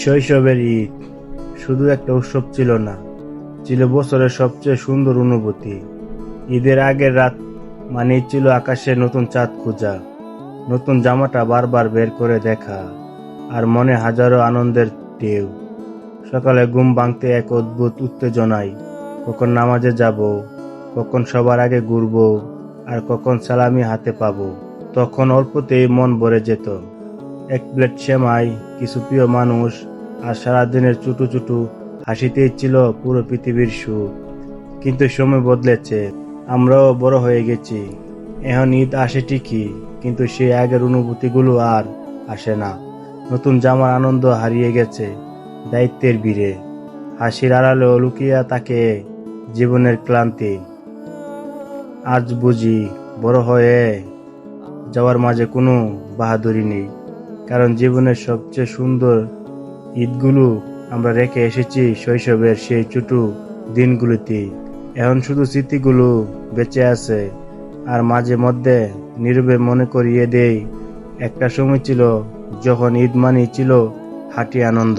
শৈশবের ঈদ শুধু একটা উৎসব ছিল না, ছিল বছরের সবচেয়ে সুন্দর অনুভূতি। ঈদের আগের রাত মানেই ছিল আকাশে নতুন চাঁদ খোঁজা, নতুন জামাটা বারবার বের করে দেখা, আর মনে হাজারো আনন্দের ঢেউ। সকালে ঘুম ভাঙতে এক অদ্ভুত উত্তেজনায়, কখন নামাজে যাব, কখন সবার আগে ঘুরবো, আর কখন সালামি হাতে পাবো। তখন অল্পতেই মন ভরে যেত। এক প্লেট সেমাই, কিছু প্রিয় মানুষ, আর সারাদিনের ছোট ছোট হাসিতেই ছিল পুরো পৃথিবীর সুখ। কিন্তু সময় বদলেছে, আমরাও বড় হয়ে গেছি। এখন ঈদ আসে ঠিকই, কিন্তু সেই আগের অনুভূতিগুলো আর আসে না। নতুন জামার আনন্দ হারিয়ে গেছে দায়িত্বের ভিড়ে, হাসির আড়ালেও লুকিয়ে থাকে জীবনের ক্লান্তি। আজ বুঝি বড় হয়ে যাওয়ার মাঝে কোনো বাহাদুরি নেই, কারণ জীবনের সবচেয়ে সুন্দর ঈদগুলো আমরা রেখে এসেছি শৈশবের সেই ছোট দিনগুলোতে। এখন শুধু স্মৃতিগুলো বেঁচে আছে, আর মাঝে মধ্যে নীরবে মনে করিয়ে দেই একটা সময় ছিল যখন ঈদ মানেই ছিল হাঁটি আনন্দ।